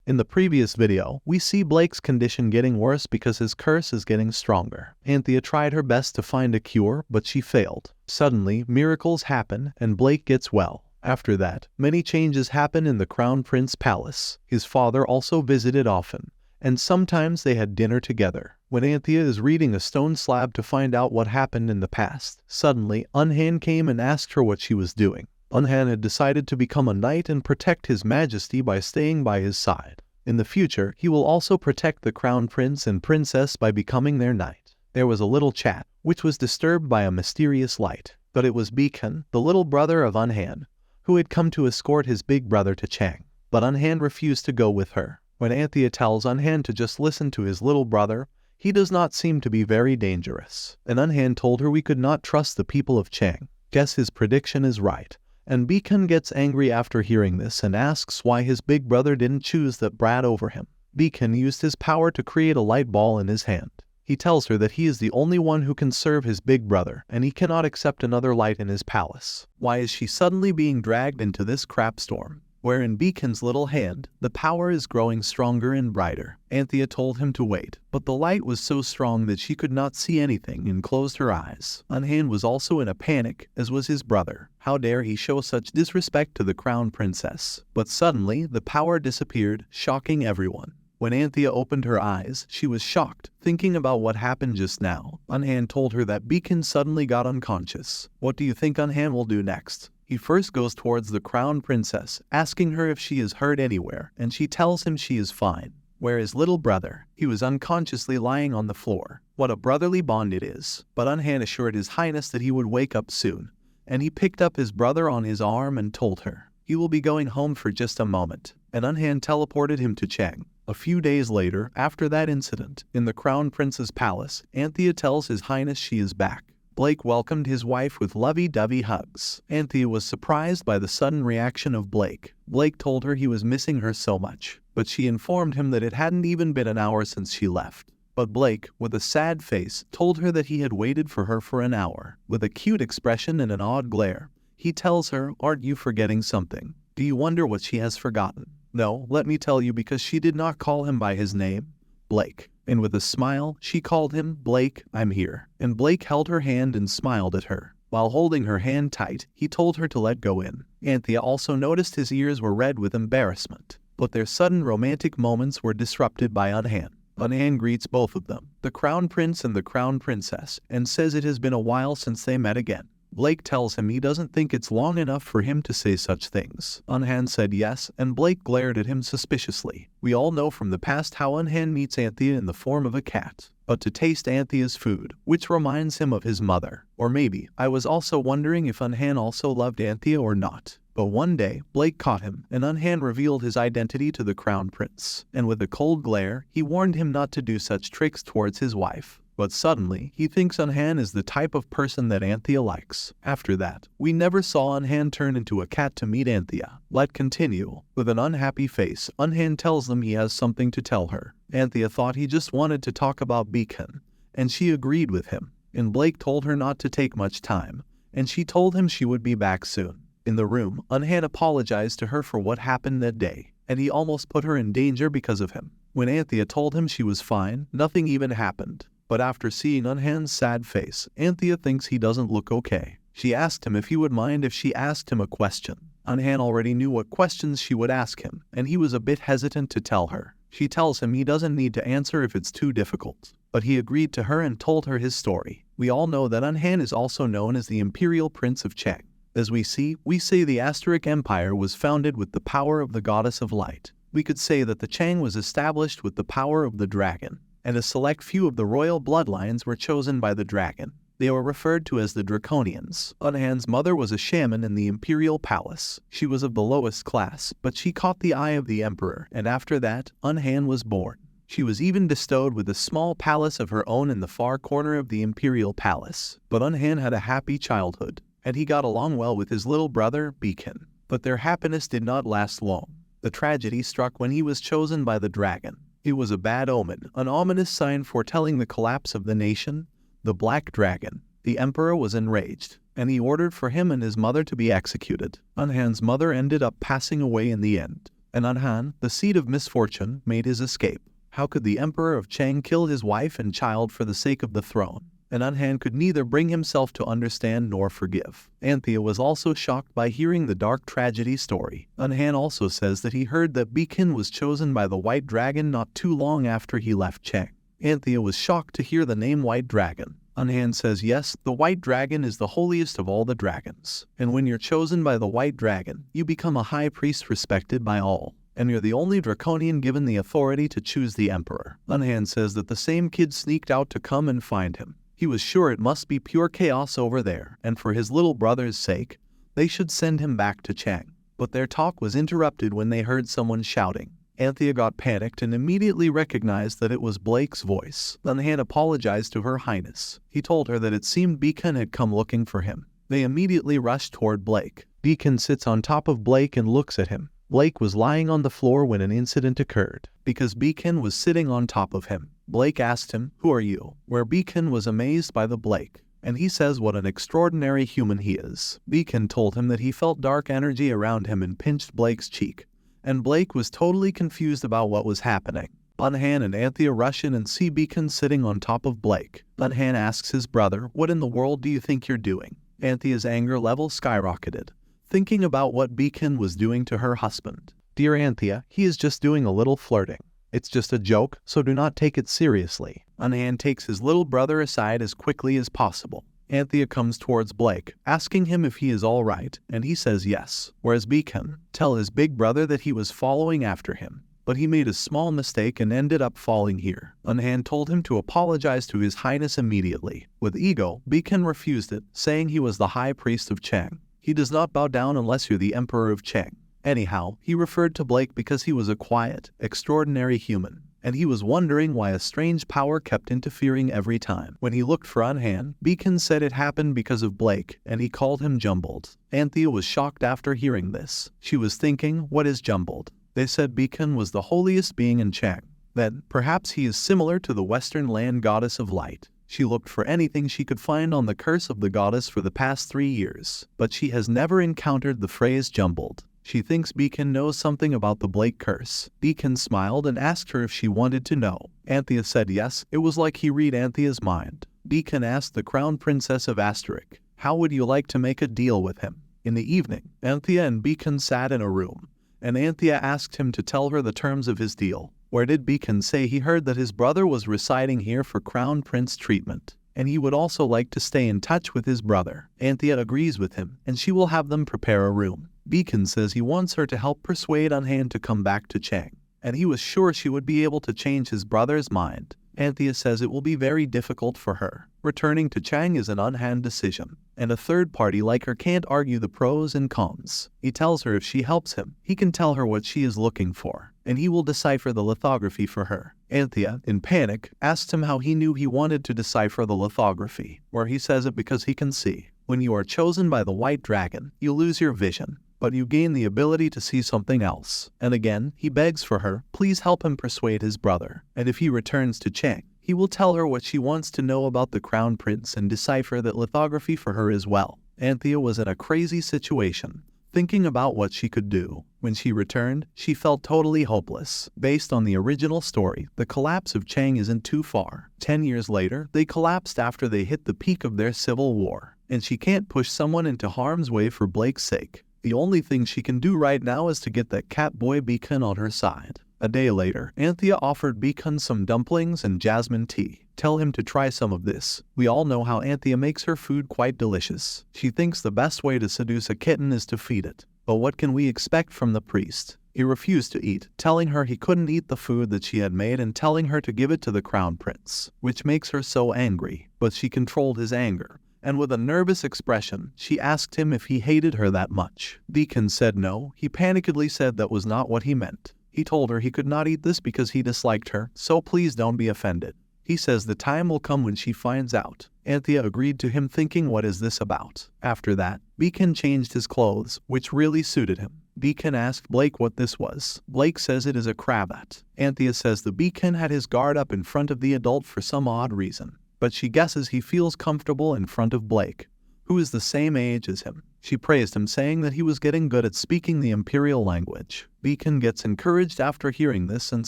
In the previous video, we see Blake's condition getting worse because his curse is getting stronger. Anthea tried her best to find a cure, but she failed. Suddenly, miracles happen and Blake gets well. After that, many changes happen in the Crown Prince Palace. His father also visited often, and sometimes they had dinner together. When Anthea is reading a stone slab to find out what happened in the past, suddenly Unhan came and asked her what she was doing. Unhan had decided to become a knight and protect His Majesty by staying by his side. In the future, he will also protect the Crown Prince and Princess by becoming their knight. There was a little chat, which was disturbed by a mysterious light. But it was Beacon, the little brother of Unhan, who had come to escort his big brother to Chang. But Unhan refused to go with her. When Anthea tells Unhan to just listen to his little brother, he does not seem to be very dangerous. And Unhan told her we could not trust the people of Chang. Guess his prediction is right. And Beacon gets angry after hearing this and asks why his big brother didn't choose that brat over him. Beacon used his power to create a light ball in his hand. He tells her that he is the only one who can serve his big brother and he cannot accept another light in his palace. Why is she suddenly being dragged into this crap storm? Where in Beacon's little hand, the power is growing stronger and brighter. Anthea told him to wait, but the light was so strong that she could not see anything and closed her eyes. Unhan was also in a panic, as was his brother. How dare he show such disrespect to the Crown Princess? But suddenly, the power disappeared, shocking everyone. When Anthea opened her eyes, she was shocked, thinking about what happened just now. Unhan told her that Beacon suddenly got unconscious. What do you think Unhan will do next? He first goes towards the Crown Princess, asking her if she is hurt anywhere, and she tells him she is fine. Where his little brother? He was unconsciously lying on the floor. What a brotherly bond it is. But Unhan assured His Highness that he would wake up soon, and he picked up his brother on his arm and told her he will be going home for just a moment, and Unhan teleported him to Chang. A few days later, after that incident, in the Crown Prince's palace, Anthea tells His Highness she is back. Blake welcomed his wife with lovey-dovey hugs. Anthea was surprised by the sudden reaction of Blake. Blake told her he was missing her so much, but she informed him that it hadn't even been an hour since she left. But Blake, with a sad face, told her that he had waited for her for an hour. With a cute expression and an odd glare, he tells her, "Aren't you forgetting something? Do you wonder what she has forgotten?" "No, let me tell you, because she did not call him by his name, Blake." And with a smile, she called him, "Blake, I'm here." And Blake held her hand and smiled at her. While holding her hand tight, he told her to let go in. Anthea also noticed his ears were red with embarrassment. But their sudden romantic moments were disrupted by Unhan. Unhan greets both of them, the Crown Prince and the Crown Princess, and says it has been a while since they met again. Blake tells him he doesn't think it's long enough for him to say such things. Unhan said yes, and Blake glared at him suspiciously. We all know from the past how Unhan meets Anthea in the form of a cat, but to taste Anthea's food, which reminds him of his mother. Or maybe, I was also wondering if Unhan also loved Anthea or not. But one day, Blake caught him, and Unhan revealed his identity to the Crown Prince. And with a cold glare, he warned him not to do such tricks towards his wife. But suddenly, he thinks Unhan is the type of person that Anthea likes. After that, we never saw Unhan turn into a cat to meet Anthea. Let's continue. With an unhappy face, Unhan tells them he has something to tell her. Anthea thought he just wanted to talk about Beacon, and she agreed with him. And Blake told her not to take much time, and she told him she would be back soon. In the room, Unhan apologized to her for what happened that day, and he almost put her in danger because of him. When Anthea told him she was fine, nothing even happened. But after seeing Unhan's sad face, Anthea thinks he doesn't look okay. She asked him if he would mind if she asked him a question. Unhan already knew what questions she would ask him, and he was a bit hesitant to tell her. She tells him he doesn't need to answer if it's too difficult. But he agreed to her and told her his story. We all know that Unhan is also known as the Imperial Prince of Cheng. As we say the Astaric Empire was founded with the power of the Goddess of Light. We could say that the Chang was established with the power of the dragon, and a select few of the royal bloodlines were chosen by the dragon. They were referred to as the Draconians. Unhan's mother was a shaman in the imperial palace. She was of the lowest class, but she caught the eye of the emperor, and after that, Unhan was born. She was even bestowed with a small palace of her own in the far corner of the imperial palace. But Unhan had a happy childhood, and he got along well with his little brother, Beacon. But their happiness did not last long. The tragedy struck when he was chosen by the dragon. It was a bad omen, an ominous sign foretelling the collapse of the nation, the Black Dragon. The emperor was enraged, and he ordered for him and his mother to be executed. Unhan's mother ended up passing away in the end. And Anhan, the seed of misfortune, made his escape. How could the Emperor of Chang kill his wife and child for the sake of the throne? And Anhan could neither bring himself to understand nor forgive. Anthea was also shocked by hearing the dark tragedy story. Anhan also says that he heard that Beacon was chosen by the White Dragon not too long after he left Chang. Anthea was shocked to hear the name White Dragon. Anhan says yes, the White Dragon is the holiest of all the dragons. And when you're chosen by the White Dragon, you become a high priest respected by all. And you're the only draconian given the authority to choose the emperor. Anhan says that the same kid sneaked out to come and find him. He was sure it must be pure chaos over there, and for his little brother's sake, they should send him back to Chang. But their talk was interrupted when they heard someone shouting. Anthea got panicked and immediately recognized that it was Blake's voice. Anhan apologized to Her Highness. He told her that it seemed Beacon had come looking for him. They immediately rushed toward Blake. Beacon sits on top of Blake and looks at him. Blake was lying on the floor when an incident occurred. Because Beacon was sitting on top of him, Blake asked him, "Who are you?" Where Beacon was amazed by the Blake. And he says what an extraordinary human he is. Beacon told him that he felt dark energy around him and pinched Blake's cheek. And Blake was totally confused about what was happening. Anhan and Anthea rush in and see Beacon sitting on top of Blake. Anhan asks his brother, "What in the world do you think you're doing?" Anthea's anger level skyrocketed, thinking about what Beacon was doing to her husband. "Dear Anthea, he is just doing a little flirting. It's just a joke, so do not take it seriously." Anhan takes his little brother aside as quickly as possible. Anthea comes towards Blake, asking him if he is all right, and he says yes. Whereas Beacon tells his big brother that he was following after him, but he made a small mistake and ended up falling here. Anhan told him to apologize to His Highness immediately. With ego, Beacon refused it, saying he was the High Priest of Chang. He does not bow down unless you're the Emperor of Chang. Anyhow, he referred to Blake because he was a quiet, extraordinary human, and he was wondering why a strange power kept interfering every time. When he looked for Anhan, Beacon said it happened because of Blake, and he called him jumbled. Anthea was shocked after hearing this. She was thinking, what is jumbled? They said Beacon was the holiest being in Chang. Then, perhaps he is similar to the Western land goddess of light. She looked for anything she could find on the curse of the goddess for the past 3 years, but she has never encountered the phrase jumbled. She thinks Beacon knows something about the Blake curse. Beacon smiled and asked her if she wanted to know. Anthea said yes. It was like he read Anthea's mind. Beacon asked the Crown Princess of Asterik, "How would you like to make a deal with him?" In the evening, Anthea and Beacon sat in a room, and Anthea asked him to tell her the terms of his deal. Where did Beacon say he heard that his brother was residing here for Crown Prince treatment, and he would also like to stay in touch with his brother. Anthea agrees with him, and she will have them prepare a room. Beacon says he wants her to help persuade Anhan to come back to Chang, and he was sure she would be able to change his brother's mind. Anthea says it will be very difficult for her. Returning to Chang is an Anhan decision, and a third party like her can't argue the pros and cons. He tells her if she helps him, he can tell her what she is looking for, and he will decipher the lithography for her. Anthea, in panic, asks him how he knew he wanted to decipher the lithography, where he says it because he can see. When you are chosen by the White Dragon, you lose your vision, but you gain the ability to see something else. And again, he begs for her, please help him persuade his brother. And if he returns to Chang, he will tell her what she wants to know about the Crown Prince and decipher that lithography for her as well. Anthea was in a crazy situation, thinking about what she could do. When she returned, she felt totally hopeless. Based on the original story, the collapse of Chang isn't too far. 10 years later, they collapsed after they hit the peak of their civil war, and she can't push someone into harm's way for Blake's sake. The only thing she can do right now is to get that cat boy Beacon on her side. A day later, Anthea offered Beacon some dumplings and jasmine tea. Tell him to try some of this. We all know how Anthea makes her food quite delicious. She thinks the best way to seduce a kitten is to feed it. But what can we expect from the priest? He refused to eat, telling her he couldn't eat the food that she had made and telling her to give it to the Crown Prince, which makes her so angry. But she controlled his anger, and with a nervous expression, she asked him if he hated her that much. Beacon said no. He panickedly said that was not what he meant. He told her he could not eat this because he disliked her, so please don't be offended. He says the time will come when she finds out. Anthea agreed to him, thinking, what is this about? After that, Beacon changed his clothes, which really suited him. Beacon asked Blake what this was. Blake says it is a cravat. Anthea says the Beacon had his guard up in front of the adult for some odd reason, but she guesses he feels comfortable in front of Blake, who is the same age as him. She praised him, saying that he was getting good at speaking the imperial language. Beacon gets encouraged after hearing this and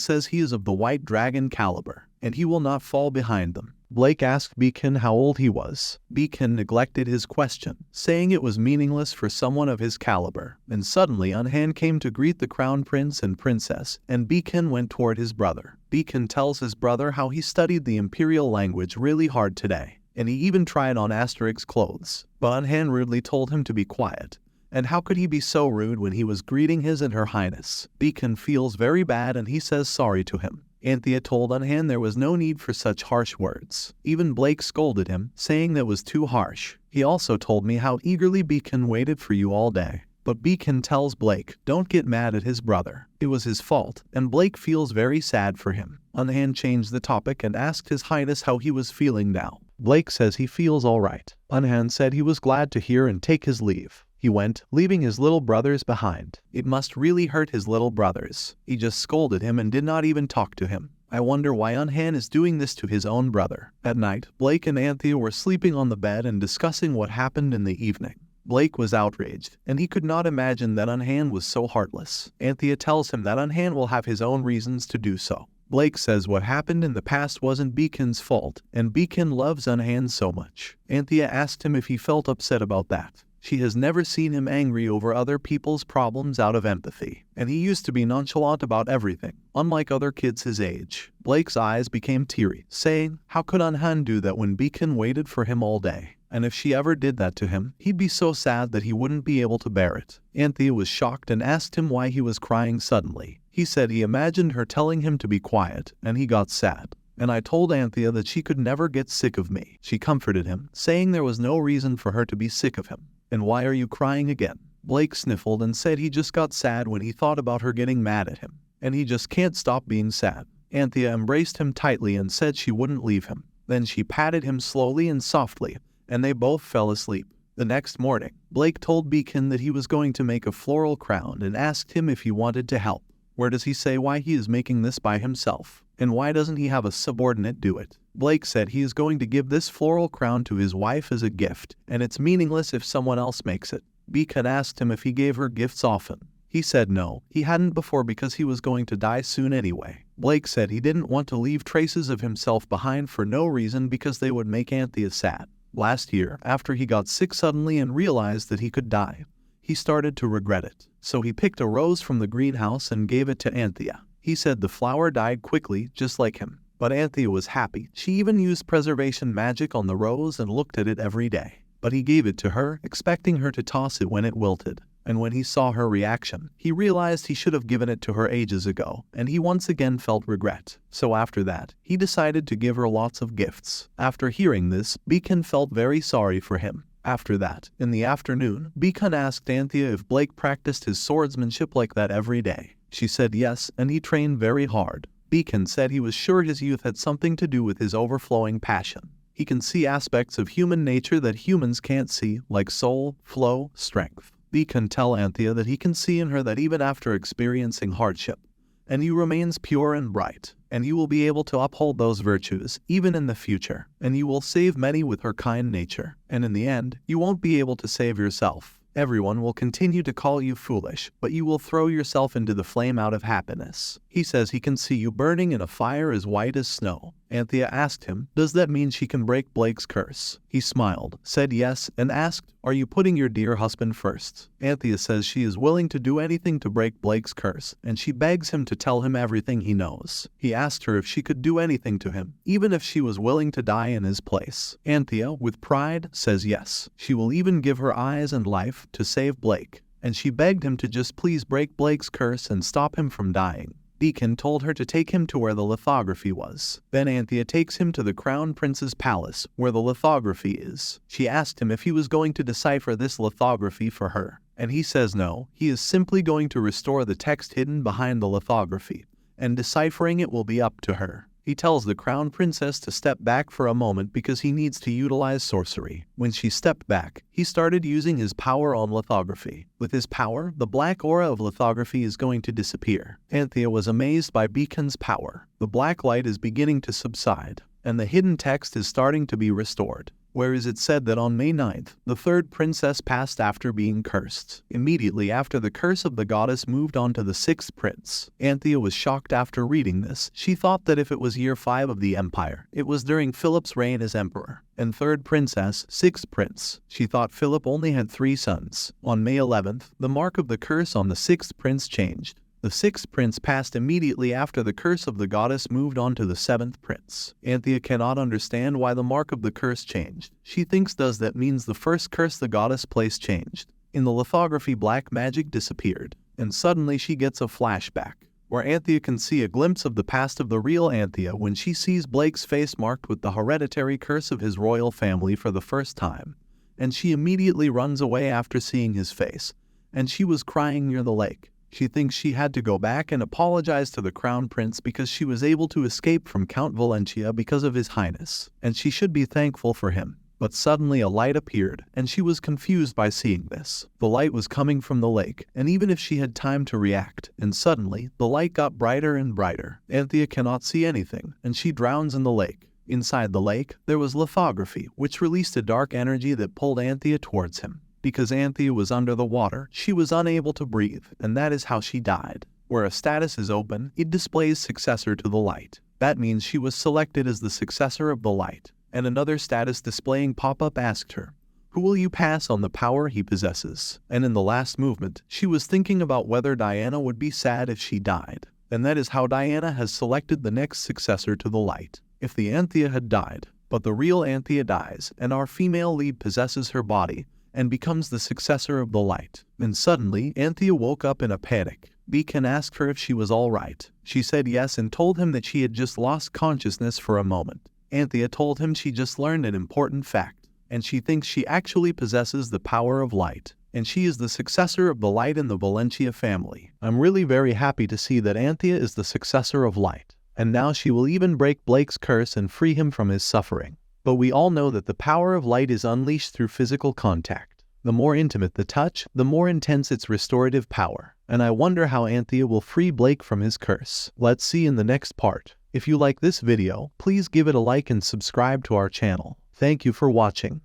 says he is of the white dragon caliber, and he will not fall behind them. Blake asked Beacon how old he was. Beacon neglected his question, saying it was meaningless for someone of his caliber. And suddenly Unhan came to greet the crown prince and princess, and Beacon went toward his brother. Beacon tells his brother how he studied the imperial language really hard today, and he even tried on Asterix's clothes. But Unhan rudely told him to be quiet. And how could he be so rude when he was greeting his and her highness? Beacon feels very bad and he says sorry to him. Anthea told Unhan there was no need for such harsh words. Even Blake scolded him, saying that was too harsh. He also told me how eagerly Beacon waited for you all day. But Beacon tells Blake, don't get mad at his brother. It was his fault, and Blake feels very sad for him. Unhan changed the topic and asked his highness how he was feeling now. Blake says he feels alright. Unhan said he was glad to hear and take his leave. He went, leaving his little brothers behind. It must really hurt his little brothers. He just scolded him and did not even talk to him. I wonder why Unhan is doing this to his own brother. At night, Blake and Anthea were sleeping on the bed and discussing what happened in the evening. Blake was outraged, and he could not imagine that Unhan was so heartless. Anthea tells him that Unhan will have his own reasons to do so. Blake says what happened in the past wasn't Beacon's fault, and Beacon loves Unhan so much. Anthea asked him if he felt upset about that. She has never seen him angry over other people's problems out of empathy, and he used to be nonchalant about everything, unlike other kids his age. Blake's eyes became teary, saying, how could Unhan do that when Beacon waited for him all day? And if she ever did that to him, he'd be so sad that he wouldn't be able to bear it. Anthea was shocked and asked him why he was crying suddenly. He said he imagined her telling him to be quiet, and he got sad. And I told Anthea that she could never get sick of me. She comforted him, saying there was no reason for her to be sick of him. And why are you crying again? Blake sniffled and said he just got sad when he thought about her getting mad at him. And he just can't stop being sad. Anthea embraced him tightly and said she wouldn't leave him. Then she patted him slowly and softly, and they both fell asleep. The next morning, Blake told Beacon that he was going to make a floral crown and asked him if he wanted to help. Where does he say why he is making this by himself? And why doesn't he have a subordinate do it? Blake said he is going to give this floral crown to his wife as a gift, and it's meaningless if someone else makes it. Beacon asked him if he gave her gifts often. He said no, he hadn't before because he was going to die soon anyway. Blake said he didn't want to leave traces of himself behind for no reason because they would make Anthea sad. Last year, after he got sick suddenly and realized that he could die, he started to regret it. So he picked a rose from the greenhouse and gave it to Anthea. He said the flower died quickly, just like him. But Anthea was happy. She even used preservation magic on the rose and looked at it every day. But he gave it to her, expecting her to toss it when it wilted. And when he saw her reaction, he realized he should have given it to her ages ago, and he once again felt regret. So after that, he decided to give her lots of gifts. After hearing this, Beacon felt very sorry for him. After that, in the afternoon, Beacon asked Anthea if Blake practiced his swordsmanship like that every day. She said yes, and he trained very hard. Beacon said he was sure his youth had something to do with his overflowing passion. He can see aspects of human nature that humans can't see, like soul, flow, strength. Beacon tell Anthea that he can see in her that even after experiencing hardship, and you remains pure and bright, and you will be able to uphold those virtues even in the future, and you will save many with her kind nature, and in the end, you won't be able to save yourself. Everyone will continue to call you foolish, but you will throw yourself into the flame out of happiness. He says he can see you burning in a fire as white as snow. Anthea asked him, does that mean she can break Blake's curse? He smiled, said yes, and asked, are you putting your dear husband first? Anthea says she is willing to do anything to break Blake's curse, and she begs him to tell him everything he knows. He asked her if she could do anything to him, even if she was willing to die in his place. Anthea, with pride, says yes. She will even give her eyes and life to save Blake, and she begged him to just please break Blake's curse and stop him from dying. Beacon told her to take him to where the lithography was. Then Anthea takes him to the Crown Prince's palace, where the lithography is. She asked him if he was going to decipher this lithography for her, and he says no, he is simply going to restore the text hidden behind the lithography, and deciphering it will be up to her. He tells the Crown Princess to step back for a moment because he needs to utilize sorcery. When she stepped back, he started using his power on lithography. With his power, the black aura of lithography is going to disappear. Anthea was amazed by Beacon's power. The black light is beginning to subside, and the hidden text is starting to be restored. whereas it said that on May 9th, the third princess passed after being cursed. Immediately after the curse of the goddess moved on to the sixth prince. Anthea was shocked after reading this. She thought that if it was year 5 of the empire, it was during Philip's reign as emperor. And third princess, sixth prince. She thought Philip only had 3 sons. On May 11th, the mark of the curse on the sixth prince changed. The sixth prince passed immediately after the curse of the goddess moved on to the seventh prince. Anthea cannot understand why the mark of the curse changed. She thinks that means the first curse the goddess placed changed. In the lithography, black magic disappeared, and suddenly she gets a flashback, where Anthea can see a glimpse of the past of the real Anthea when she sees Blake's face marked with the hereditary curse of his royal family for the first time. And she immediately runs away after seeing his face, and she was crying near the lake. She thinks she had to go back and apologize to the crown prince because she was able to escape from Count Valentia because of his highness, and she should be thankful for him. But suddenly a light appeared, and she was confused by seeing this. The light was coming from the lake, and even if she had time to react, and suddenly, the light got brighter and brighter. Anthea cannot see anything, and she drowns in the lake. Inside the lake, there was lithography, which released a dark energy that pulled Anthea towards him. Because Anthea was under the water, she was unable to breathe, and that is how she died. Where a status is open, it displays successor to the light. That means she was selected as the successor of the light. And another status displaying pop-up asked her, "Who will you pass on the power he possesses?" And in the last movement, she was thinking about whether Diana would be sad if she died. And that is how Diana has selected the next successor to the light. If the Anthea had died, but the real Anthea dies, and our female lead possesses her body, and becomes the successor of the light. And suddenly, Anthea woke up in a panic. Beacon asked her if she was alright. She said yes and told him that she had just lost consciousness for a moment. Anthea told him she just learned an important fact, and she thinks she actually possesses the power of light, and she is the successor of the light in the Valentia family. I'm really very happy to see that Anthea is the successor of light, and now she will even break Blake's curse and free him from his suffering. But we all know that the power of light is unleashed through physical contact. The more intimate the touch, the more intense its restorative power. And I wonder how Anthea will free Blake from his curse. Let's see in the next part. If you like this video, please give it a like and subscribe to our channel. Thank you for watching.